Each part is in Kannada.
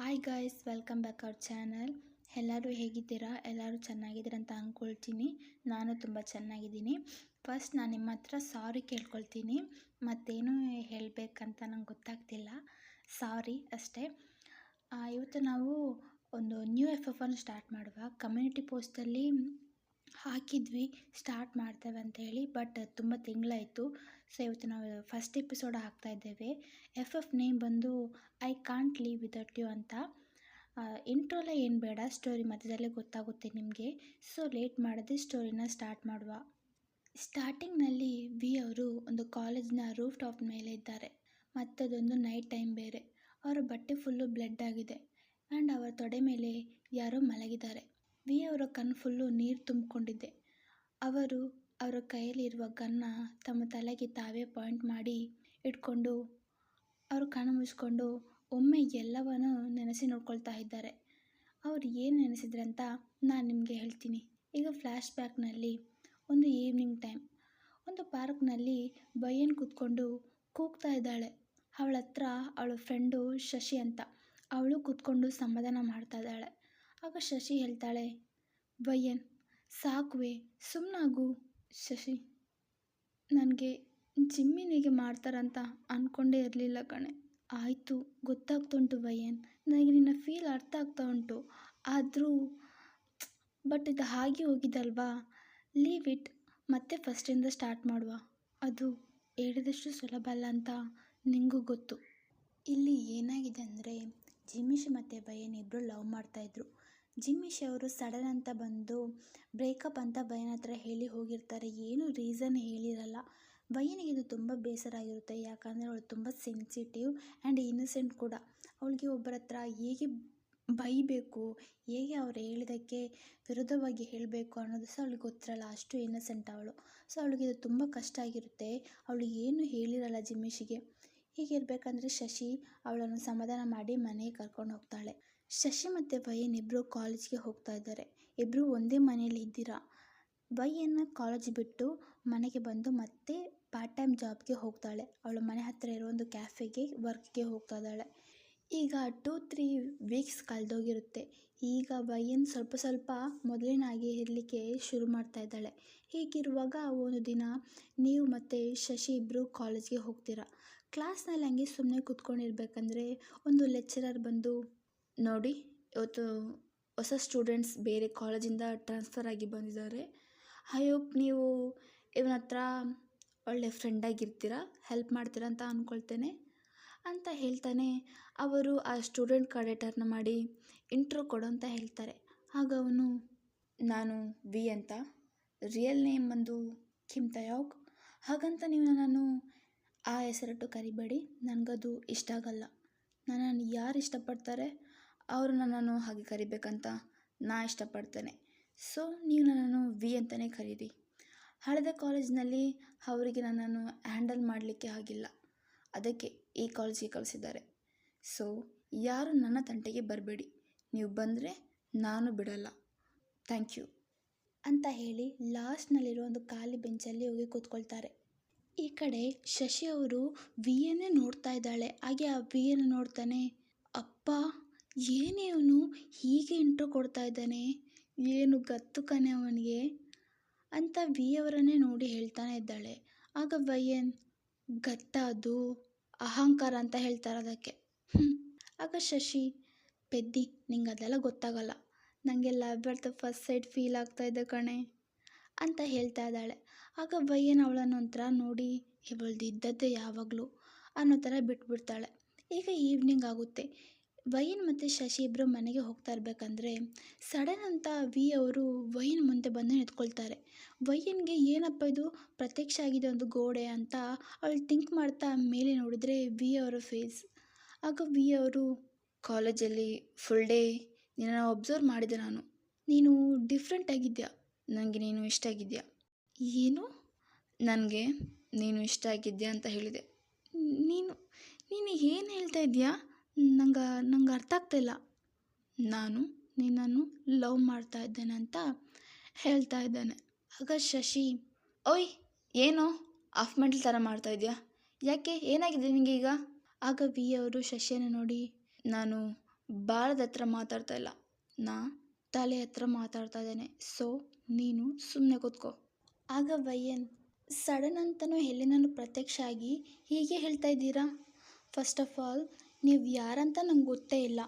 Hi guys, welcome back our channel. ಎಲ್ಲರೂ ಹೇಗಿದ್ದೀರಾ? ಎಲ್ಲರೂ ಚೆನ್ನಾಗಿದ್ದೀರಾ ಅಂತ ಅಂದ್ಕೊಳ್ತೀನಿ. ನಾನು ತುಂಬ ಚೆನ್ನಾಗಿದ್ದೀನಿ. ಫಸ್ಟ್ ನಾನು ನಿಮ್ಮ ಹತ್ರ ಸಾರಿ ಕೇಳ್ಕೊಳ್ತೀನಿ. ಮತ್ತೇನು ಹೇಳಬೇಕಂತ ನಂಗೆ ಗೊತ್ತಾಗ್ತಿಲ್ಲ. ಸಾರಿ ಅಷ್ಟೇ. ಇವತ್ತು ನಾವು ಒಂದು ನ್ಯೂ FF1 ಸ್ಟಾರ್ಟ್ ಮಾಡುವ. ಕಮ್ಯುನಿಟಿ ಪೋಸ್ಟಲ್ಲಿ ಹಾಕಿದ್ವಿ ಸ್ಟಾರ್ಟ್ ಮಾಡ್ತೇವೆ ಅಂತ ಹೇಳಿ, ಬಟ್ ತುಂಬ ತಿಂಗಳಾಯಿತು. ಸೊ ಇವತ್ತು ನಾವು ಫಸ್ಟ್ ಎಪಿಸೋಡ್ ಹಾಕ್ತಾ ಇದ್ದೇವೆ. FF ನೇಮ್ ಬಂದು I can't leave without you ಅಂತ. ಇಂಟ್ರೋಲ್ಲ ಏನು ಬೇಡ, ಸ್ಟೋರಿ ಮಧ್ಯದಲ್ಲೇ ಗೊತ್ತಾಗುತ್ತೆ ನಿಮಗೆ. ಸೊ ಲೇಟ್ ಮಾಡದೆ ಸ್ಟೋರಿನ ಸ್ಟಾರ್ಟ್ ಮಾಡುವ. ಸ್ಟಾರ್ಟಿಂಗ್ನಲ್ಲಿ ವಿ ಅವರು ಒಂದು ಕಾಲೇಜ್ನ ರೂಫ್ ಟಾಪ್ ಮೇಲೆ ಇದ್ದಾರೆ. ಮತ್ತದೊಂದು ನೈಟ್ ಟೈಮ್ ಬೇರೆ. ಅವರ ಬಟ್ಟೆ ಫುಲ್ಲು ಬ್ಲಡ್ ಆಗಿದೆ ಆ್ಯಂಡ್ ಅವರ ತೊಡೆ ಮೇಲೆ ಯಾರೋ ಮಲಗಿದ್ದಾರೆ. ವಿ ಅವರ ಕಣ್ಣು ಫುಲ್ಲು ನೀರು ತುಂಬಿಕೊಂಡಿದೆ. ಅವರು ಅವರ ಕೈಯಲ್ಲಿರುವ ಗನ್ನ ತಮ್ಮ ತಲೆಗೆ ತಾವೇ ಪಾಯಿಂಟ್ ಮಾಡಿ ಇಟ್ಕೊಂಡು ಅವರು ಕಣ್ಣು ಮುಚ್ಕೊಂಡು ಒಮ್ಮೆ ಎಲ್ಲವನ್ನೂ ನೆನೆಸಿ ನೋಡ್ಕೊಳ್ತಾ ಇದ್ದಾರೆ. ಅವರು ಏನು ನೆನೆಸಿದ್ರಂತ ನಾನು ನಿಮಗೆ ಹೇಳ್ತೀನಿ. ಈಗ ಫ್ಲ್ಯಾಶ್ ಬ್ಯಾಕ್ನಲ್ಲಿ ಒಂದು ಈವ್ನಿಂಗ್ ಟೈಮ್, ಒಂದು ಪಾರ್ಕ್ನಲ್ಲಿ ಬಯ್ಯನ್ ಕೂತ್ಕೊಂಡು ಕೂಗ್ತಾ ಇದ್ದಾಳೆ. ಅವಳ ಹತ್ರ ಅವಳ ಫ್ರೆಂಡು ಶಶಿ ಅಂತ, ಅವಳು ಕೂತ್ಕೊಂಡು ಸಮಾಧಾನ ಮಾಡ್ತಾ ಇದ್ದಾಳೆ. ಆಗ ಶಶಿ ಹೇಳ್ತಾಳೆ, ಬಯ್ಯನ್ ಸಾಕುವೆ, ಸುಮ್ಮನಾಗು. ಶಶಿ, ನನಗೆ ಜಿಮ್ಮಿನಿಗೆ ಮಾಡ್ತಾರಂತ ಅಂದ್ಕೊಂಡೇ ಇರಲಿಲ್ಲ ಕಣೆ. ಆಯಿತು, ಗೊತ್ತಾಗ್ತಾ ಬಯ್ಯನ್, ನನಗೆ ನಿನ್ನ ಫೀಲ್ ಅರ್ಥ ಆಗ್ತಾ ಉಂಟು. ಆದರೂ ಬಟ್ ಇದು ಹಾಗೆ ಹೋಗಿದ್ದಲ್ವಾ, ಲೀವ್ ಇಟ್, ಮತ್ತೆ ಫಸ್ಟಿಂದ ಸ್ಟಾರ್ಟ್ ಮಾಡುವ. ಅದು ಹೇಳಿದಷ್ಟು ಸುಲಭ ಅಲ್ಲ ಅಂತ ನಿಂಗೂ ಗೊತ್ತು. ಇಲ್ಲಿ ಏನಾಗಿದೆ ಅಂದರೆ, ಜಿಮ್ಮಿಶ್ ಮತ್ತು ಬಯ್ಯನ್ ಇಬ್ಬರು ಲವ್ ಮಾಡ್ತಾಯಿದ್ರು. ಜಿಮ್ಮಿಶ್ ಅವರು ಸಡನ್ ಅಂತ ಬಂದು ಬ್ರೇಕಪ್ ಅಂತ ಬಯ್ಯನ್ ಹತ್ರ ಹೇಳಿ ಹೋಗಿರ್ತಾರೆ. ಏನು ರೀಸನ್ ಹೇಳಿರಲ್ಲ. ಬಯ್ಯನಿಗೆ ಇದು ತುಂಬ ಬೇಸರ ಆಗಿರುತ್ತೆ. ಯಾಕಂದರೆ ಅವಳು ತುಂಬ ಸೆನ್ಸಿಟಿವ್ ಆ್ಯಂಡ್ ಇನ್ನಸೆಂಟ್ ಕೂಡ. ಅವಳಿಗೆ ಒಬ್ಬರ ಹತ್ರ ಹೇಗೆ ಬೈಬೇಕು, ಹೇಗೆ ಅವ್ರು ಹೇಳಿದ್ದಕ್ಕೆ ವಿರುದ್ಧವಾಗಿ ಹೇಳಬೇಕು ಅನ್ನೋದು ಸಹ ಅವಳಿಗೆ ಗೊತ್ತಿರಲ್ಲ. ಅಷ್ಟು ಇನ್ನಸೆಂಟ್ ಅವಳು. ಸೊ ಅವಳಿಗೆ ಇದು ತುಂಬ ಕಷ್ಟ ಆಗಿರುತ್ತೆ. ಅವಳು ಏನು ಹೇಳಿರಲ್ಲ ಜಿಮ್ಮಿಶಿಗೆ. ಹೀಗಿರಬೇಕಂದ್ರೆ ಶಶಿ ಅವಳನ್ನು ಸಮಾಧಾನ ಮಾಡಿ ಮನೆಗೆ ಕರ್ಕೊಂಡು ಹೋಗ್ತಾಳೆ. ಶಶಿ ಮತ್ತು ಬಯ್ಯನ್ ಇಬ್ಬರು ಕಾಲೇಜ್ಗೆ ಹೋಗ್ತಾ ಇದ್ದಾರೆ. ಇಬ್ಬರು ಒಂದೇ ಮನೆಯಲ್ಲಿ ಇದ್ದೀರಾ. ಬಯ್ಯನ್ನ ಕಾಲೇಜ್ ಬಿಟ್ಟು ಮನೆಗೆ ಬಂದು ಮತ್ತೆ ಪಾರ್ಟ್ ಟೈಮ್ ಜಾಬ್ಗೆ ಹೋಗ್ತಾಳೆ. ಅವಳ ಮನೆ ಹತ್ತಿರ ಇರೋ ಒಂದು ಕ್ಯಾಫೆಗೆ ವರ್ಕ್ಗೆ ಹೋಗ್ತಾ ಇದ್ದಾಳೆ. ಈಗ 2-3 ವೀಕ್ಸ್ ಕಳೆದೋಗಿರುತ್ತೆ. ಈಗ ಬಯ್ಯನ್ ಸ್ವಲ್ಪ ಸ್ವಲ್ಪ ಮೊದಲಿನ ಹಾಗೆ ಇರಲಿಕ್ಕೆ ಶುರು ಮಾಡ್ತಾ ಇದ್ದಾಳೆ. ಹೀಗಿರುವಾಗ ಒಂದು ದಿನ ನೀವು ಮತ್ತು ಶಶಿ ಇಬ್ಬರು ಕಾಲೇಜ್ಗೆ ಹೋಗ್ತೀರಾ. ಕ್ಲಾಸ್ನಲ್ಲಿ ಹಂಗೆ ಸುಮ್ಮನೆ ಕೂತ್ಕೊಂಡಿರ್ಬೇಕಂದ್ರೆ ಒಂದು ಲೆಕ್ಚರರ್ ಬಂದು, ನೋಡಿ, ಇವತ್ತು ಹೊಸ ಸ್ಟೂಡೆಂಟ್ಸ್ ಬೇರೆ ಕಾಲೇಜಿಂದ ಟ್ರಾನ್ಸ್ಫರ್ ಆಗಿ ಬಂದಿದ್ದಾರೆ. ಐ ಹೋಪ್ ನೀವು ಇವನ ಹತ್ರ ಒಳ್ಳೆ ಫ್ರೆಂಡಾಗಿರ್ತೀರ, ಹೆಲ್ಪ್ ಮಾಡ್ತೀರಾ ಅಂತ ಅಂದ್ಕೊಳ್ತೇನೆ ಅಂತ ಹೇಳ್ತಾನೆ. ಅವರು ಆ ಸ್ಟೂಡೆಂಟ್ ಕಡೆಟರ್ನ ಮಾಡಿ ಇಂಟ್ರೋ ಕೊಡು ಅಂತ ಹೇಳ್ತಾರೆ. ಆಗ ಅವನು, ನಾನು ವಿ ಅಂತ, ರಿಯಲ್ ನೇಮ್ ಬಂದು ಕಿಮ್ ತಯೋಗ್. ಹಾಗಂತ ನೀವು ನನ್ನನ್ನು ಆ ಹೆಸರಿಟ್ಟು ಕರಿಬೇಡಿ, ನನಗದು ಇಷ್ಟ ಆಗಲ್ಲ. ನನ್ನನ್ನು ಯಾರು ಇಷ್ಟಪಡ್ತಾರೆ ಅವರು ನನ್ನನ್ನು ಹಾಗೆ ಕರಿಬೇಕಂತ ನಾ ಇಷ್ಟಪಡ್ತೇನೆ. ಸೊ ನೀವು ನನ್ನನ್ನು ವಿ ಅಂತಲೇ ಕರೀರಿ. ಹಳೆದ ಕಾಲೇಜ್ನಲ್ಲಿ ಅವರಿಗೆ ನನ್ನನ್ನು ಹ್ಯಾಂಡಲ್ ಮಾಡಲಿಕ್ಕೆ ಆಗಿಲ್ಲ, ಅದಕ್ಕೆ ಈ ಕಾಲೇಜಿಗೆ ಕಳಿಸಿದ್ದಾರೆ. ಸೊ ಯಾರು ನನ್ನ ತಂಟೆಗೆ ಬರಬೇಡಿ, ನೀವು ಬಂದರೆ ನಾನು ಬಿಡಲ್ಲ, ಥ್ಯಾಂಕ್ ಯು ಅಂತ ಹೇಳಿ ಲಾಸ್ಟ್ನಲ್ಲಿರೋ ಒಂದು ಖಾಲಿ ಬೆಂಚಲ್ಲಿ ಹೋಗಿ ಕೂತ್ಕೊಳ್ತಾರೆ. ಈ ಕಡೆ ಶಶಿ ಅವರು ವಿಯನ್ನೇ ನೋಡ್ತಾ ಇದ್ದಾಳೆ. ಹಾಗೆ ಆ ವಿಯನ್ನು ನೋಡ್ತಾನೆ, ಅಪ್ಪ ಏನೇ ಅವನು ಹೀಗೆ ಇಂಟ್ರೋ ಕೊಡ್ತಾ ಇದ್ದಾನೆ, ಏನು ಗತ್ತು ಕಣೆ ಅವನಿಗೆ ಅಂತ ವಿ ಅವರನ್ನೇ ನೋಡಿ ಹೇಳ್ತಾನೆ ಇದ್ದಾಳೆ. ಆಗ ಬಯ್ಯನ್, ಗತ್ತ ಅದು ಅಹಂಕಾರ ಅಂತ ಹೇಳ್ತಾರೆ ಅದಕ್ಕೆ. ಆಗ ಶಶಿ, ಪೆದ್ದಿ, ನಿಂಗೆ ಅದೆಲ್ಲ ಗೊತ್ತಾಗಲ್ಲ, ನನಗೆ love at the first side feel ಆಗ್ತಾ ಇದೆ ಕಣೆ ಅಂತ ಹೇಳ್ತಾ ಇದ್ದಾಳೆ. ಆಗ ಬಯ್ಯನ್ ಅವಳನ್ನು ಒಂಥರ ನೋಡಿ, ಇವಳ್ದು ಇದ್ದದ್ದೇ ಯಾವಾಗಲೂ ಅನ್ನೋ ಥರ ಬಿಟ್ಬಿಡ್ತಾಳೆ. ಈಗ ಈವ್ನಿಂಗ್ ಆಗುತ್ತೆ. ವೈನ್ ಮತ್ತು ಶಶಿ ಇಬ್ಬರು ಮನೆಗೆ ಹೋಗ್ತಾ ಇರಬೇಕಂದ್ರೆ ಸಡನ್ ಅಂತ ವಿ ಅವರು ವೈನ್ ಮುಂದೆ ಬಂದು ನಿಂತ್ಕೊಳ್ತಾರೆ. ವೈನ್ಗೆ ಏನಪ್ಪ ಇದು ಪ್ರತ್ಯಕ್ಷ ಆಗಿದೆ ಒಂದು ಗೋಡೆ ಅಂತ ಅವಳು ಥಿಂಕ್ ಮಾಡ್ತಾ ಮೇಲೆ ನೋಡಿದರೆ ವಿ ಅವರ ಫೇಸ್. ಆಗ ವಿ ಅವರು, ಕಾಲೇಜಲ್ಲಿ ಫುಲ್ ಡೇ ನಿನ್ನನ್ನು ಒಬ್ಸರ್ವ್ ಮಾಡಿದೆ ನಾನು, ನೀನು ಡಿಫ್ರೆಂಟ್ ಆಗಿದ್ಯಾ, ನನಗೆ ನೀನು ಇಷ್ಟ ಆಗಿದ್ಯಾ. ಏನು? ನನಗೆ ನೀನು ಇಷ್ಟ ಆಗಿದ್ಯಾ ಅಂತ ಹೇಳಿದೆ. ನೀನು ನೀನು ಏನು ಹೇಳ್ತಾ ಇದೆಯಾ? ನಂಗೆ ಅರ್ಥ ಆಗ್ತಾಯಿಲ್ಲ. ನಾನು ನಿನ್ನನ್ನು ಲವ್ ಮಾಡ್ತಾ ಇದ್ದೇನೆ ಅಂತ ಹೇಳ್ತಾ ಇದ್ದಾನೆ. ಆಗ ಶಶಿ, ಓಯ್ ಏನೋ ಆಫ್ ಮೆಂಟಲ್ ಥರ ಮಾಡ್ತಾ ಇದೆಯಾ, ಯಾಕೆ, ಏನಾಗಿದೆ ನಿನಗೆ ಈಗ? ಆಗ ವಿ ಅವರು ಶಶಿಯನ್ನು ನೋಡಿ, ನಾನು ಬಾಲದ ಹತ್ರ ಮಾತಾಡ್ತಾ ಇಲ್ಲ, ನಾ ತಲೆ ಹತ್ರ ಮಾತಾಡ್ತಾ ಇದ್ದೇನೆ. ಸೊ ನೀನು ಸುಮ್ಮನೆ ಕೂತ್ಕೋ. ಆಗ ವಯ್ಯನ್ ಸಡನ್ ಅಂತನೂ ಹೆಲೆನನ್ನು ಪ್ರತ್ಯಕ್ಷ ಆಗಿ ಹೀಗೆ ಹೇಳ್ತಾ ಇದ್ದೀರಾ? ಫಸ್ಟ್ ಆಫ್ ಆಲ್ ನೀವು ಯಾರಂತ ನಂಗೆ ಗೊತ್ತೇ ಇಲ್ಲ,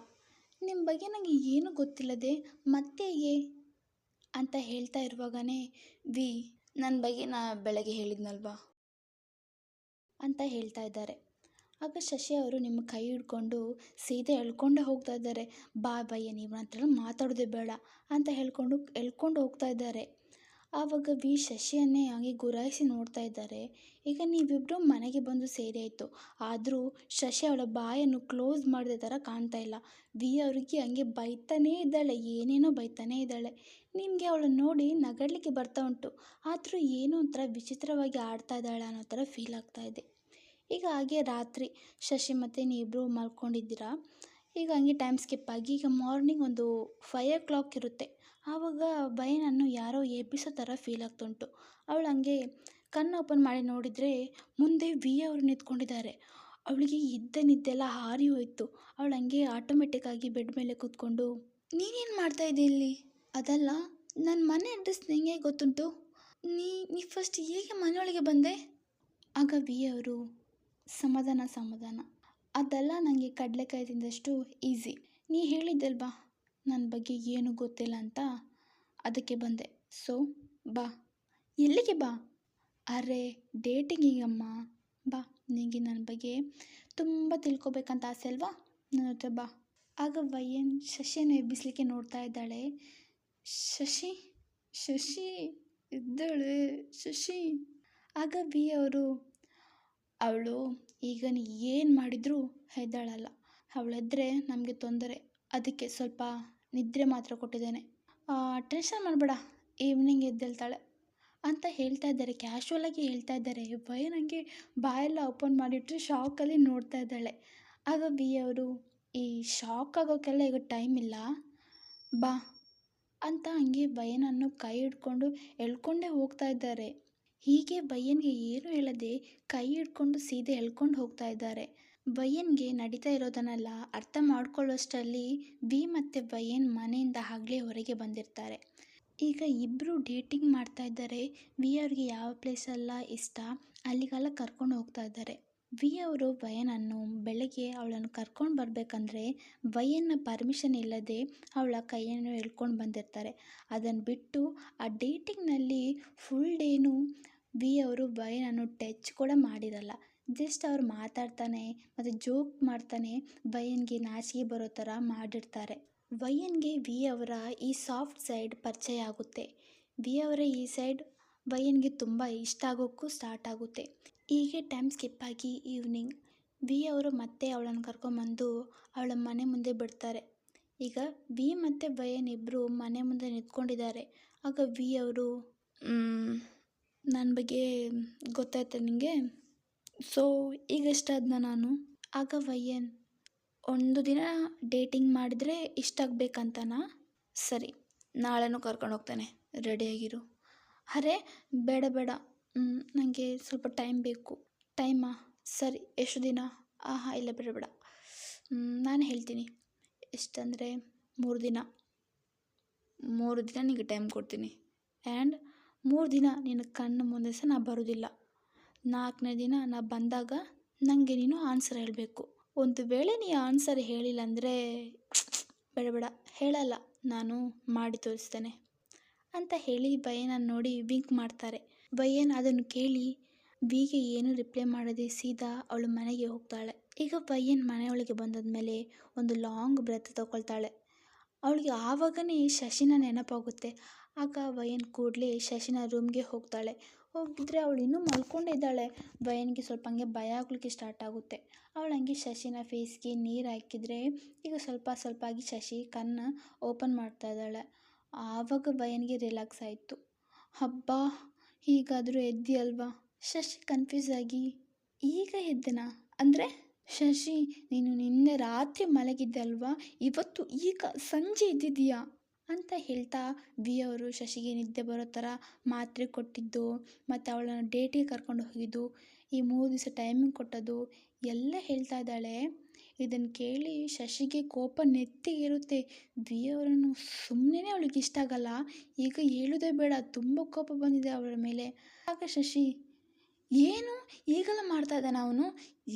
ನಿಮ್ಮ ಬಗ್ಗೆ ನನಗೆ ಏನೂ ಗೊತ್ತಿಲ್ಲದೆ ಮತ್ತೆ ಹೇಗೆ ಅಂತ ಹೇಳ್ತಾ ಇರುವಾಗನೇ ವಿ ನನ್ನ ಬಗ್ಗೆ ನಾ ಬೆಳಗ್ಗೆ ಹೇಳಿದ್ನಲ್ವಾ ಅಂತ ಹೇಳ್ತಾ ಇದ್ದಾರೆ. ಆಗ ಶಶಿ ಅವರು ನಿಮ್ಮ ಕೈ ಹಿಡ್ಕೊಂಡು ಸೀದಾ ಎಳ್ಕೊಂಡೇ ಹೋಗ್ತಾ ಇದ್ದಾರೆ. ಬಾ ಬಯ್ಯ, ನೀವು ನನ್ನ ಹತ್ರ ಮಾತಾಡೋದೇ ಬೇಡ ಅಂತ ಎಳ್ಕೊಂಡು ಹೋಗ್ತಾ ಇದ್ದಾರೆ. ಆವಾಗ ವಿ ಶಶಿಯನ್ನೇ ಹಾಗೆ ಗುರಾಯಿಸಿ ನೋಡ್ತಾ ಇದ್ದಾರೆ. ಈಗ ನೀವಿಬ್ಬರು ಮನೆಗೆ ಬಂದು ಸೇರಿ ಆಯಿತು, ಆದರೂ ಶಶಿ ಅವಳ ಬಾಯನ್ನು ಕ್ಲೋಸ್ ಮಾಡಿದ ಥರ ಕಾಣ್ತಾ ಇಲ್ಲ. ವಿ ಅವ್ರಿಗೆ ಹಂಗೆ ಬೈತಾನೇ ಇದ್ದಾಳೆ, ಏನೇನೋ ಬೈತಾನೇ ಇದ್ದಾಳೆ. ನಿಮಗೆ ಅವಳನ್ನು ನೋಡಿ ನಗಡ್ಲಿಕ್ಕೆ ಬರ್ತಾ ಉಂಟು, ಆದರೂ ಏನೋ ಒಂಥರ ವಿಚಿತ್ರವಾಗಿ ಆಡ್ತಾ ಇದ್ದಾಳೆ ಅನ್ನೋ ಥರ ಫೀಲ್ ಆಗ್ತಾ ಇದೆ. ಈಗ ಹಾಗೆ ರಾತ್ರಿ ಶಶಿ ಮತ್ತು ನೀವಿಬ್ಬರು ಮಲ್ಕೊಂಡಿದ್ದೀರಾ. ಈಗ ಹಂಗೆ ಟೈಮ್ ಸ್ಕಿಪ್ ಆಗಿ ಈಗ ಮಾರ್ನಿಂಗ್ ಒಂದು 5 o'clock ಇರುತ್ತೆ. ಆವಾಗ ಭಯನನ್ನು ಯಾರೋ ಎಬ್ಬಿಸೋ ಥರ ಫೀಲ್ ಆಗ್ತುಂಟು. ಅವಳು ಹಂಗೆ ಕಣ್ಣು ಓಪನ್ ಮಾಡಿ ನೋಡಿದರೆ ಮುಂದೆ ವಿ ಅವರು ನಿಂತ್ಕೊಂಡಿದ್ದಾರೆ. ಅವಳಿಗೆ ಇದ್ದ ನಿದ್ದೆಲ್ಲ ಹಾರಿ ಹೋಯಿತು. ಅವಳು ಹಂಗೆ ಆಟೋಮೆಟಿಕ್ಕಾಗಿ ಬೆಡ್ ಮೇಲೆ ಕೂತ್ಕೊಂಡು, ನೀನೇನು ಮಾಡ್ತಾ ಇದ್ದೆ ಇಲ್ಲಿ? ಅದಲ್ಲ, ನನ್ನ ಮನೆ ಅಡ್ರೆಸ್ ನಿಂಗೆ ಗೊತ್ತುಂಟು, ನೀ ಫಸ್ಟ್ ಹೇಗೆ ಮನೆಯೊಳಗೆ ಬಂದೆ? ಆಗ ವಿ ಅವರು ಸಮಾಧಾನ, ಅದೆಲ್ಲ ನನಗೆ ಕಡಲೆಕಾಯಿ ತಿಂದಷ್ಟು ಈಸಿ. ನೀ ಹೇಳಿದ್ದಲ್ವಾ ನನ್ನ ಬಗ್ಗೆ ಏನೂ ಗೊತ್ತಿಲ್ಲ ಅಂತ, ಅದಕ್ಕೆ ಬಂದೆ. ಸೊ ಬಾ. ಎಲ್ಲಿಗೆ ಬಾ? ಅರೆ ಡೇಟಿಂಗಿಗಮ್ಮ, ಬಾ. ನಿನಗೆ ನನ್ನ ಬಗ್ಗೆ ತುಂಬ ತಿಳ್ಕೊಬೇಕಂತ ಆಸೆ ಅಲ್ವಾ, ನನ್ನ ಹತ್ರ ಬಾ. ಆಗ ವಯ್ಯನ್ ಶಶಿಯನ್ನು ಎಬ್ಬಿಸಲಿಕ್ಕೆ ನೋಡ್ತಾ ಇದ್ದಾಳೆ. ಶಶಿ ಇದ್ದಾಳೆ ಶಶಿ. ಆಗ ವಿ ಅವರು, ಅವಳು ಈಗ ನೀ ಏನು ಮಾಡಿದರೂ ಹೆದ್ದಾಳಲ್ಲ, ಅವಳೆದ್ರೆ ನಮಗೆ ತೊಂದರೆ, ಅದಕ್ಕೆ ಸ್ವಲ್ಪ ನಿದ್ರೆ ಮಾತ್ರ ಕೊಟ್ಟಿದ್ದೇನೆ, ಟೆನ್ಷನ್ ಮಾಡಬೇಡ, ಈವ್ನಿಂಗ್ ಎದ್ದೇಳ್ತಾಳೆ ಅಂತ ಹೇಳ್ತಾ ಇದ್ದಾರೆ. ಕ್ಯಾಶುವಲಾಗಿ ಹೇಳ್ತಾ ಇದ್ದಾರೆ. ಭಯ ನನಗೆ ಬಾಯೆಲ್ಲ ಓಪನ್ ಮಾಡಿಟ್ರೆ ಶಾಕಲ್ಲಿ ನೋಡ್ತಾ ಇದ್ದಾಳೆ. ಆಗ ವಿ ಅವರು, ಈ ಶಾಕ್ ಆಗೋಕ್ಕೆಲ್ಲ ಈಗ ಟೈಮ್ ಇಲ್ಲ, ಬಾ ಅಂತ ಹಂಗೆ ಭಯನನ್ನು ಕೈ ಹಿಡ್ಕೊಂಡು ಎಳ್ಕೊಂಡೇ ಹೋಗ್ತಾ ಇದ್ದಾರೆ. ಹೀಗೆ ಭಯನ್ಗೆ ಏನು ಹೇಳದೆ ಕೈ ಹಿಡ್ಕೊಂಡು ಸೀದೆ ಎಳ್ಕೊಂಡು ಹೋಗ್ತಾ ಇದ್ದಾರೆ. ಭಯನ್ಗೆ ನಡೀತಾ ಇರೋದನ್ನೆಲ್ಲ ಅರ್ಥ ಮಾಡ್ಕೊಳ್ಳೋಷ್ಟರಲ್ಲಿ ವಿ ಮತ್ತು ಭಯನ್ ಮನೆಯಿಂದ ಆಗಲೇ ಹೊರಗೆ ಬಂದಿರ್ತಾರೆ. ಈಗ ಇಬ್ಬರು ಡೇಟಿಂಗ್ ಮಾಡ್ತಾ ಇದ್ದಾರೆ. ವಿ ಅವ್ರಿಗೆ ಯಾವ ಪ್ಲೇಸೆಲ್ಲ ಇಷ್ಟ ಅಲ್ಲಿಗೆಲ್ಲ ಕರ್ಕೊಂಡು ಹೋಗ್ತಾ ಇದ್ದಾರೆ. ವಿ ಅವರು ಭಯನನ್ನು ಬೆಳಗ್ಗೆ ಅವಳನ್ನು ಕರ್ಕೊಂಡು ಬರಬೇಕಂದ್ರೆ ಭಯನ್ನ ಪರ್ಮಿಷನ್ ಇಲ್ಲದೆ ಅವಳ ಕೈಯನ್ನು ಎಳ್ಕೊಂಡು ಬಂದಿರ್ತಾರೆ. ಅದನ್ನು ಬಿಟ್ಟು ಆ ಡೇಟಿಂಗ್ನಲ್ಲಿ ಫುಲ್ ಡೇನು ವಿ ಅವರು ಭಯನನ್ನು ಟಚ್ ಕೂಡ ಮಾಡಿರಲ್ಲ. ಜಸ್ಟ್ ಅವ್ರು ಮಾತಾಡ್ತಾನೆ ಮತ್ತು ಜೋಕ್ ಮಾಡ್ತಾನೆ ಭಯನ್ಗೆ ನಾಚಿಕೆ ಬರೋ ಥರ ಮಾಡಿರ್ತಾರೆ. ವಯ್ಯನ್ಗೆ ವಿ ಅವರ ಈ ಸಾಫ್ಟ್ ಸೈಡ್ ಪರಿಚಯ ಆಗುತ್ತೆ. ವಿ ಅವರ ಈ ಸೈಡ್ ವಯ್ಯನ್ಗೆ ತುಂಬ ಇಷ್ಟ ಆಗೋಕ್ಕೂ ಸ್ಟಾರ್ಟ್ ಆಗುತ್ತೆ. ಹೀಗೆ ಟೈಮ್ ಸ್ಕಿಪ್ ಆಗಿ ಈವ್ನಿಂಗ್ ವಿ ಅವರು ಮತ್ತೆ ಅವಳನ್ನು ಕರ್ಕೊಂಬಂದು ಅವಳ ಮನೆ ಮುಂದೆ ಬಿಡ್ತಾರೆ. ಈಗ ವಿ ಮತ್ತು ವಯ್ಯನ್ ಇಬ್ಬರು ಮನೆ ಮುಂದೆ ನಿಂತ್ಕೊಂಡಿದ್ದಾರೆ. ಆಗ ವಿ ಅವರು, ನನ್ನ ಬಗ್ಗೆ ಗೊತ್ತಾಯ್ತು ನಿನಗೆ, ಸೊ ಈಗ ಇಷ್ಟ ಆದ್ನ ನಾನು? ಆಗ ವಯ್ಯನ್, ಒಂದು ದಿನ ಡೇಟಿಂಗ್ ಮಾಡಿದರೆ ಇಷ್ಟ ಆಗಬೇಕಂತನಾ? ಸರಿ, ನಾಳೆನೂ ಕರ್ಕೊಂಡು ಹೋಗ್ತಾನೆ, ರೆಡಿಯಾಗಿರು. ಅರೆ ಬೇಡ ನನಗೆ ಸ್ವಲ್ಪ ಟೈಮ್ ಬೇಕು. ಟೈಮಾ? ಸರಿ, ಎಷ್ಟು ದಿನ? ಇಲ್ಲ ಬೇಡ, ನಾನು ಹೇಳ್ತೀನಿ. ಎಷ್ಟಂದರೆ 3 ದಿನ. 3 ದಿನ ನಿನಗೆ ಟೈಮ್ ಕೊಡ್ತೀನಿ. ಆ್ಯಂಡ್ 3 ದಿನ ನಿನ್ನ ಕಣ್ಣು ಮುಂದೆ ಸಹ ನಾ ಬರೋದಿಲ್ಲ. 4ನೇ ದಿನ ನಾ ಬಂದಾಗ ನನಗೆ ನೀನು ಆನ್ಸರ್ ಹೇಳಬೇಕು. ಒಂದು ವೇಳೆ ನೀ ಆನ್ಸರ್ ಹೇಳಿಲ್ಲ ಅಂದರೆ ಬೇಡ ಹೇಳಲ್ಲ, ನಾನು ಮಾಡಿ ತೋರಿಸ್ತೇನೆ ಅಂತ ಹೇಳಿ ಭಯನನ್ನು ನೋಡಿ ವಿಂಕ್ ಮಾಡ್ತಾರೆ. ಭಯನ್ ಅದನ್ನು ಕೇಳಿ ವಿಗೆ ಏನು ರಿಪ್ಲೈ ಮಾಡದೆ ಸೀದಾ ಅವಳು ಮನೆಗೆ ಹೋಗ್ತಾಳೆ. ಈಗ ಭಯನ್ ಮನೆಯೊಳಗೆ ಬಂದಾದ್ಮೇಲೆ ಒಂದು ಲಾಂಗ್ ಬ್ರೆತ್ ತಗೊಳ್ತಾಳೆ. ಅವಳಿಗೆ ಆವಾಗನೇ ಶಶಿನ ನೆನಪಾಗುತ್ತೆ. ಆಗ ಭಯನ್ ಕೂಡಲೇ ಶಶಿನ ರೂಮ್ಗೆ ಹೋಗ್ತಾಳೆ. ಹೋಗಿದ್ರೆ ಅವಳು ಇನ್ನೂ ಮಲ್ಕೊಂಡೇ ಇದ್ದಾಳೆ. ಭಯನ್ಗೆ ಸ್ವಲ್ಪ ಹಂಗೆ ಭಯ ಆಗ್ಲಿಕ್ಕೆ ಸ್ಟಾರ್ಟ್ ಆಗುತ್ತೆ. ಅವಳು ಹಂಗೆ ಶಶಿನ ಫೇಸ್ಗೆ ನೀರು ಹಾಕಿದರೆ ಈಗ ಸ್ವಲ್ಪ ಆಗಿ ಶಶಿ ಕಣ್ಣು ಓಪನ್ ಮಾಡ್ತಾ ಇದ್ದಾಳೆ. ಆವಾಗ ಭಯನ್ಗೆ ರಿಲ್ಯಾಕ್ಸ್ ಆಯಿತು. ಹಬ್ಬ, ಹೀಗಾದರೂ ಎದ್ದಿಯಲ್ವಾ? ಶಶಿ ಕನ್ಫ್ಯೂಸ್ ಆಗಿ, ಈಗ ಎದ್ದೆನಾ ಅಂದರೆ? ಶಶಿ, ನೀನು ನಿನ್ನೆ ರಾತ್ರಿ ಮಲಗಿದ್ದೆ ಅಲ್ವಾ, ಇವತ್ತು ಈಗ ಸಂಜೆ ಎದ್ದಿದ್ದೀಯಾ ಅಂತ ಹೇಳ್ತಾ ವಿ ಅವರು ಶಶಿಗೆ ನಿದ್ದೆ ಬರೋ ಥರ ಮಾತ್ರೆ ಕೊಟ್ಟಿದ್ದು ಮತ್ತು ಅವಳನ್ನು ಡೇಟಿಗೆ ಕರ್ಕೊಂಡು ಹೋಗಿದ್ದು, ಈ 3 ದಿವಸ ಟೈಮಿಂಗ್ ಕೊಟ್ಟದ್ದು ಎಲ್ಲ ಹೇಳ್ತಾ ಇದ್ದಾಳೆ. ಇದನ್ನು ಕೇಳಿ ಶಶಿಗೆ ಕೋಪ ನೆತ್ತಿಗೇರುತ್ತೆ. ವಿ ಅವರನ್ನು ಸುಮ್ಮನೆ ಅವಳಿಗೆ ಇಷ್ಟ ಆಗಲ್ಲ, ಈಗ ಹೇಳೋದೇ ಬೇಡ, ತುಂಬ ಕೋಪ ಬಂದಿದೆ ಅವಳ ಮೇಲೆ. ಆಗ ಶಶಿ, ಏನು ಈಗೆಲ್ಲ ಮಾಡ್ತಾ ಇದ್ದಾನೆ ಅವನು,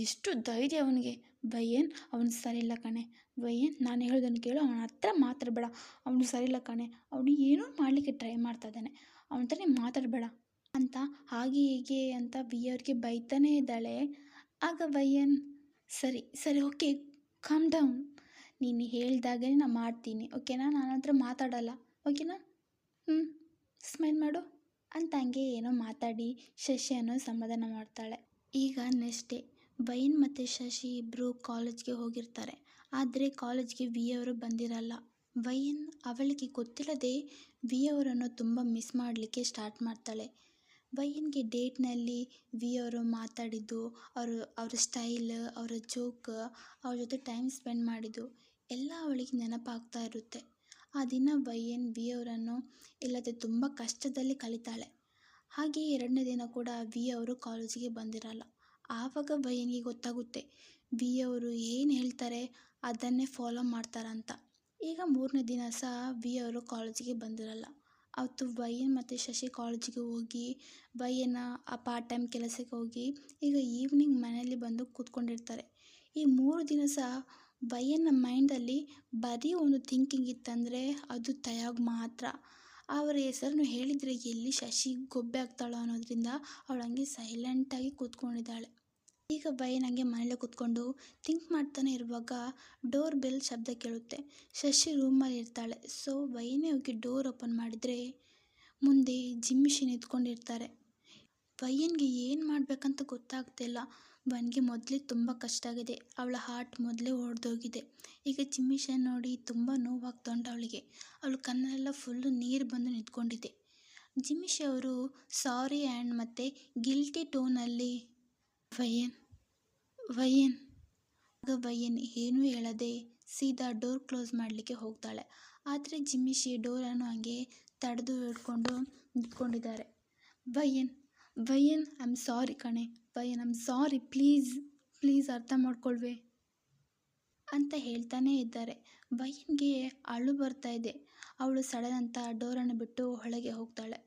ಎಷ್ಟು ಧೈರ್ಯ ಅವನಿಗೆ. ವಯ್ಯನ್ ಅವನು ಸರಿಯಿಲ್ಲ ಕಣೆ, ವಯ್ಯನ್ ನಾನು ಹೇಳೋದನ್ನು ಕೇಳು, ಅವನ ಹತ್ರ ಮಾತಾಡಬೇಡ, ಅವನು ಸರಿಯಿಲ್ಲ ಕಣೆ, ಅವನು ಏನೋ ಮಾಡಲಿಕ್ಕೆ ಟ್ರೈ ಮಾಡ್ತಾ ಇದ್ದಾನೆ, ಅವನ ಹತ್ರ ನೀನು ಮಾತಾಡಬೇಡ ಅಂತ ಹಾಗೆ ಹೀಗೆ ಅಂತ ವಿ ಅವ್ರಿಗೆ ಬೈತಾನೇ ಇದ್ದಾಳೆ. ಆಗ ವಯ್ಯನ್, ಸರಿ ಸರಿ ಓಕೆ ಕಾಮ್ ಡೌನ್, ನೀನು ಹೇಳ್ದಾಗೆ ನಾನು ಮಾಡ್ತೀನಿ ಓಕೆನಾ, ನನ್ನ ಹತ್ರ ಮಾತಾಡಲ್ಲ ಓಕೆನಾ, ಸ್ಮೈಲ್ ಮಾಡು ಅಂತ ಹಂಗೆ ಏನೋ ಮಾತಾಡಿ ಶಶಿಯನ್ನು ಸಮಾಧಾನ ಮಾಡ್ತಾಳೆ. ಈಗ ನೆಕ್ಸ್ಟ್ ಡೇ ವಯ್ಯನ್ ಮತ್ತು ಶಶಿ ಇಬ್ಬರು ಕಾಲೇಜ್ಗೆ ಹೋಗಿರ್ತಾರೆ. ಆದರೆ ಕಾಲೇಜ್ಗೆ ವಿ ಅವರು ಬಂದಿರಲ್ಲ. ವಯ್ಯನ್ ಅವಳಿಗೆ ಗೊತ್ತಿಲ್ಲದೆ ವಿ ಅವರನ್ನು ತುಂಬ ಮಿಸ್ ಮಾಡಲಿಕ್ಕೆ ಸ್ಟಾರ್ಟ್ ಮಾಡ್ತಾಳೆ. ವಯ್ಯನ್ಗೆ ಡೇಟ್ನಲ್ಲಿ ವಿ ಅವರು ಮಾತಾಡಿದ್ದು, ಅವರ ಸ್ಟೈಲ್, ಅವರ ಜೋಕ್, ಅವ್ರ ಜೊತೆ ಟೈಮ್ ಸ್ಪೆಂಡ್ ಮಾಡಿದ್ದು ಎಲ್ಲ ಅವಳಿಗೆ ನೆನಪಾಗ್ತಾ ಇರುತ್ತೆ. ಆ ದಿನ ವಯ್ಯನ್ ವಿ ಅವರನ್ನು ಇಲ್ಲದೆ ತುಂಬ ಕಷ್ಟದಲ್ಲಿ ಕಲಿತಾಳೆ. ಹಾಗೆ ಎರಡನೇ ದಿನ ಕೂಡ ವಿ ಅವರು ಕಾಲೇಜಿಗೆ ಬಂದಿರಲ್ಲ. ಆವಾಗ ವಯ್ಯನ್ಗೆ ಗೊತ್ತಾಗುತ್ತೆ ವಿ ಅವರು ಏನು ಹೇಳ್ತಾರೆ ಅದನ್ನೇ ಫಾಲೋ ಮಾಡ್ತಾರಂತ. ಈಗ ಮೂರನೇ ದಿನ ಸಹ ವಿ ಅವರು ಕಾಲೇಜಿಗೆ ಬಂದಿರಲ್ಲ. ಅವತ್ತು ವಯ್ಯನ್ ಮತ್ತು ಶಶಿ ಕಾಲೇಜಿಗೆ ಹೋಗಿ ವಯ್ಯನ ಆ ಪಾರ್ಟ್ ಟೈಮ್ ಕೆಲಸಕ್ಕೆ ಹೋಗಿ ಈಗ ಈವ್ನಿಂಗ್ ಮನೆಯಲ್ಲಿ ಬಂದು ಕೂತ್ಕೊಂಡಿರ್ತಾರೆ. ಈ 3 ದಿನ ಸಹ ವಯ್ಯನ ಮೈಂಡಲ್ಲಿ ಬರೀ ಒಂದು ಥಿಂಕಿಂಗ್ ಇತ್ತಂದರೆ ಅದು ತಯಾಗ್ ಮಾತ್ರ. ಅವರ ಹೆಸರನ್ನು ಹೇಳಿದರೆ ಎಲ್ಲಿ ಶಶಿ ಗೊಬ್ಬೆ ಆಗ್ತಾಳೋ ಅನ್ನೋದ್ರಿಂದ ಅವಳು ಹಂಗೆ ಸೈಲೆಂಟಾಗಿ ಕೂತ್ಕೊಂಡಿದ್ದಾಳೆ. ಈಗ ವಯ್ಯನ್ ಹಂಗೆ ಮನೇಲೆ ಕೂತ್ಕೊಂಡು ಥಿಂಕ್ ಮಾಡ್ತಾನೆ ಇರುವಾಗ ಡೋರ್ ಬೆಲ್ ಶಬ್ದ ಕೇಳುತ್ತೆ. ಶಶಿ ರೂಮಲ್ಲಿ ಇರ್ತಾಳೆ. ಸೊ ವಯ್ಯನೇ ಹೋಗಿ ಡೋರ್ ಓಪನ್ ಮಾಡಿದರೆ ಮುಂದೆ ಜಿಮ್ಮಿಶಿ ನಿಂತ್ಕೊಂಡಿರ್ತಾರೆ. ವಯ್ಯನ್ಗೆ ಏನು ಮಾಡಬೇಕಂತ ಗೊತ್ತಾಗ್ತಿಲ್ಲ. ವನ್ಗೆ ಮೊದಲೇ ತುಂಬ ಕಷ್ಟ ಆಗಿದೆ, ಅವಳ ಹಾರ್ಟ್ ಮೊದಲೇ ಹೊಡೆದೋಗಿದೆ. ಈಗ ಜಿಮ್ಮಿಶನ್ ನೋಡಿ ತುಂಬ ನೋವಾಗ್ತಾ ಉಂಟು ಅವಳಿಗೆ. ಅವಳ ಕಣ್ಣಲ್ಲೆಲ್ಲ ಫುಲ್ಲು ನೀರು ಬಂದು ನಿಂತ್ಕೊಂಡಿದೆ. ಜಿಮ್ಮಿಶಿ ಅವರು ಸಾರಿ ಆ್ಯಂಡ್ ಮತ್ತು ಗಿಲ್ಟಿ ಟೋನಲ್ಲಿ ವಯ್ಯನ್ ವಯ್ಯನ್ ಆಗ ವಯ್ಯನ್ ಏನೂ ಹೇಳದೆ ಸೀದಾ ಡೋರ್ ಕ್ಲೋಸ್ ಮಾಡಲಿಕ್ಕೆ ಹೋಗ್ತಾಳೆ. ಆದರೆ ಜಿಮ್ಮಿಶಿ ಡೋರನ್ನು ಹಂಗೆ ತಡೆದು ಹಿಡ್ಕೊಂಡು ನಿಂತ್ಕೊಂಡಿದ್ದಾರೆ. ವಯ್ಯನ್ ವಯ್ಯನ್ ಐ ಆಮ್ ಸಾರಿ ಕಣೆ, ವಯ್ಯನ್ I am sorry, please please ಅರ್ಥ ಮಾಡ್ಕೊಳ್ವೆ ಅಂತ ಹೇಳ್ತಾನೇ ಇದ್ದಾರೆ. ವಯ್ಯನ್ಗೆ ಅಳು ಬರ್ತಾ ಇದೆ. ಅವಳು ಸಡನ್ ಅಂತ ಡೋರನ್ನು ಬಿಟ್ಟು ಒಳಗೆ ಹೋಗ್ತಾಳೆ.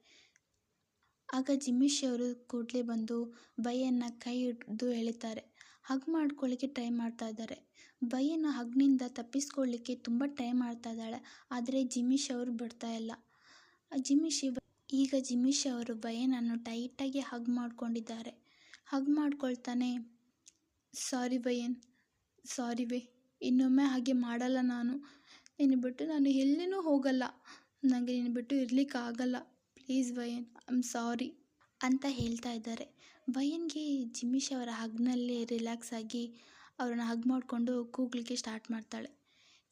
ಆಗ ಜಿಮ್ಮಿಶಿ ಅವರು ಕೂಡಲೇ ಬಂದು ವಯ್ಯನ್ನ ಕೈ ಹಿಡಿದು ಎಳಿತಾರೆ. ಹಗ್ ಮಾಡ್ಕೊಳ್ಳಿಕ್ಕೆ ಟ್ರೈ ಮಾಡ್ತಾ ಇದ್ದಾರೆ. ವಯ್ಯನ ಹಗ್ನಿಂದ ತಪ್ಪಿಸ್ಕೊಳ್ಳಿಕ್ಕೆ ತುಂಬ ಟ್ರೈ ಮಾಡ್ತಾ ಇದ್ದಾಳೆ. ಆದರೆ ಜಿಮ್ಮಿಶಿ ಅವರು ಬಿಡ್ತಾ ಇಲ್ಲ. ಈಗ ಜಿಮ್ಮಿಶಿ ಅವರು ವಯ್ಯನನ್ನು ಟೈಟಾಗಿ ಹಗ್ ಮಾಡ್ಕೊಂಡಿದ್ದಾರೆ. ಹಗ್ ಮಾಡ್ಕೊಳ್ತಾನೆ, ಸಾರಿ ವಯ್ಯನ್, ಸಾರಿ ವೇ, ಇನ್ನೊಮ್ಮೆ ಹಾಗೆ ಮಾಡಲ್ಲ ನಾನು, ನಿನ್ನ ಬಿಟ್ಟು ನಾನು ಎಲ್ಲಿನೂ ಹೋಗಲ್ಲ, ನನಗೆ ನಿನ್ನ ಬಿಟ್ಟು ಇರಲಿಕ್ಕಾಗಲ್ಲ, ಪ್ಲೀಸ್ ವಯ್ಯನ್ ಐ ಆಮ್ ಸಾರಿ ಅಂತ ಹೇಳ್ತಾ ಇದ್ದಾರೆ. ವಯ್ಯನ್ಗೆ ಜಿಮ್ಮಿಶಿ ಅವರ ಹಗ್ನಲ್ಲೇ ರಿಲ್ಯಾಕ್ಸ್ ಆಗಿ ಅವ್ರನ್ನ ಹಗ್ ಮಾಡಿಕೊಂಡು ಕೂಗಲಿಕ್ಕೆ ಸ್ಟಾರ್ಟ್ ಮಾಡ್ತಾಳೆ.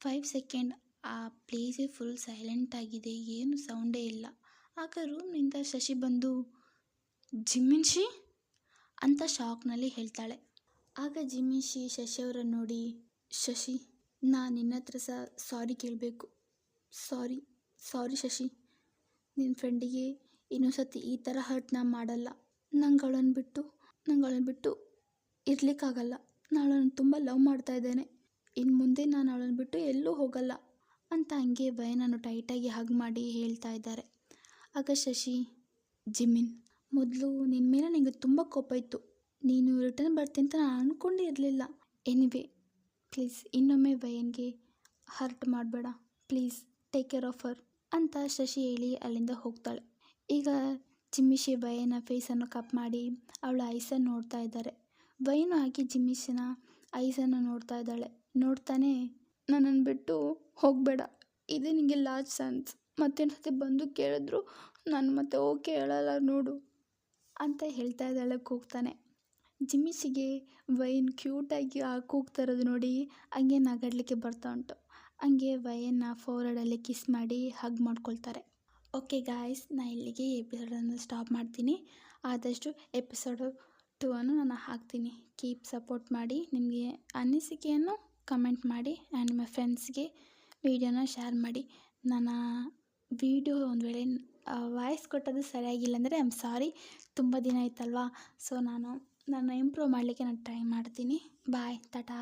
5 ಸೆಕೆಂಡ್ ಆ ಪ್ಲೇಸೇ ಫುಲ್ ಸೈಲೆಂಟ್ ಆಗಿದೆ, ಏನು ಸೌಂಡೇ ಇಲ್ಲ. ಆಗ ರೂಮ್ನಿಂದ ಶಶಿ ಬಂದು ಜಿಮ್ಮಿಶಿ ಅಂತ ಶಾಕ್ನಲ್ಲಿ ಹೇಳ್ತಾಳೆ. ಆಗ ಜಿಮ್ಮಿಶಿ ಶಶಿ ಅವರನ್ನು ನೋಡಿ, ಶಶಿ ನಾನು ನಿನ್ನ ಹತ್ರ ಸಹ ಸಾರಿ ಕೇಳಬೇಕು, ಸಾರಿ ಸಾರಿ ಶಶಿ, ನಿನ್ನ ಫ್ರೆಂಡಿಗೆ ಇನ್ನೊಂದು ಸತಿ ಈ ಥರ ಹರ್ಟ್ ನಾನು ಮಾಡಲ್ಲ, ನಂಗೆ ಅವಳನ್ನು ಬಿಟ್ಟು ಇರಲಿಕ್ಕಾಗಲ್ಲ, ನಾನು ಅವಳನ್ನು ತುಂಬ ಲವ್ ಮಾಡ್ತಾ ಇದ್ದೇನೆ, ಇನ್ನು ಮುಂದೆ ನಾನು ಅವಳನ್ನು ಬಿಟ್ಟು ಎಲ್ಲೂ ಹೋಗಲ್ಲ ಅಂತ ಹಂಗೆ ವಯ್ಯನನ್ನು ಟೈಟಾಗಿ ಹಗ್ ಮಾಡಿ ಹೇಳ್ತಾ ಇದ್ದಾರೆ. ಆಗ ಶಶಿ, ಜಿಮ್ಮಿನ್, ಮೊದಲು ನಿನ್ನ ಮೇಲೆ ನನಗೆ ತುಂಬ ಕೋಪ ಇತ್ತು, ನೀನು ರಿಟರ್ನ್ ಬರ್ತೀನಿ ಅಂತ ನಾನು ಅಂದ್ಕೊಂಡೇ ಇರಲಿಲ್ಲ, ಎನಿವೇ ಪ್ಲೀಸ್ ಇನ್ನೊಮ್ಮೆ ವಯ್ಯನ್ಗೆ ಹರ್ಟ್ ಮಾಡಬೇಡ, please take care of her ಅಂತ ಶಶಿ ಹೇಳಿ ಅಲ್ಲಿಂದ ಹೋಗ್ತಾಳೆ. ಈಗ ಜಿಮ್ಮಿಶಿ ವಯ್ಯನ ಫೇಸನ್ನು ಕಪ್ ಮಾಡಿ ಅವಳ ಐಸನ್ನು ನೋಡ್ತಾ ಇದ್ದಾರೆ. ವಯ್ಯನು ಹಾಕಿ ಜಿಮ್ಮಿಶಿನ ಐಸನ್ನು ನೋಡ್ತಾ ಇದ್ದಾಳೆ. ನೋಡ್ತಾನೆ, ನನ್ನನ್ನು ಬಿಟ್ಟು ಹೋಗಬೇಡ, ಇದೇ ನಿನಗೆ ಲಾಸ್ಟ್ ಚಾನ್ಸ್, ಮತ್ತೇನು ಸತಿ ಬಂದು ಕೇಳಿದ್ರು ನಾನು ಮತ್ತೆ ಓಕೆ ಹೇಳಲ್ಲ ನೋಡು ಅಂತ ಹೇಳ್ತಾ ಇದ್ದಾಳೆ ಕೂಗ್ತಾನೆ. ಜಿಮ್ಮಿಶಿಗೆ ವಯ್ಯನ್ ಕ್ಯೂಟಾಗಿ ಕೂಗ್ತಾ ಇರೋದು ನೋಡಿ ಹಂಗೆ ನಗಾಡಲಿಕ್ಕೆ ಬರ್ತಾ ಉಂಟು. ಹಂಗೆ ವಯ್ಯನ್ನ ಫೋರ್ಹೆಡಲ್ಲಿ ಕಿಸ್ ಮಾಡಿ ಹಗ್ ಮಾಡ್ಕೊಳ್ತಾರೆ. ಓಕೆ ಗಾಯ್ಸ್, ನಾನು ಇಲ್ಲಿಗೆ ಎಪಿಸೋಡನ್ನು ಸ್ಟಾಪ್ ಮಾಡ್ತೀನಿ. ಆದಷ್ಟು ಎಪಿಸೋಡು 2 ನಾನು ಹಾಕ್ತೀನಿ. ಕೀಪ್ ಸಪೋರ್ಟ್ ಮಾಡಿ. ನಿಮಗೆ ಅನಿಸಿಕೆಯನ್ನು ಕಮೆಂಟ್ ಮಾಡಿ ಆ್ಯಂಡ್ ನಿಮ್ಮ ಫ್ರೆಂಡ್ಸ್ಗೆ ವಿಡಿಯೋನ ಶೇರ್ ಮಾಡಿ. ನನ್ನ ವಿಡಿಯೋ ಒಂದು ವೇಳೆ ವಾಯ್ಸ್ ಕೊಟ್ಟದ್ದು ಸರಿಯಾಗಿಲ್ಲ ಅಂದರೆ ಐ ಆಮ್ ಸಾರಿ, ತುಂಬ ದಿನ ಆಯ್ತಲ್ವಾ, ಸೊ ನಾನು ಇಂಪ್ರೂವ್ ಮಾಡಲಿಕ್ಕೆ ನಾನು ಟ್ರೈ ಮಾಡ್ತೀನಿ. ಬಾಯ್, ಟಾಟಾ.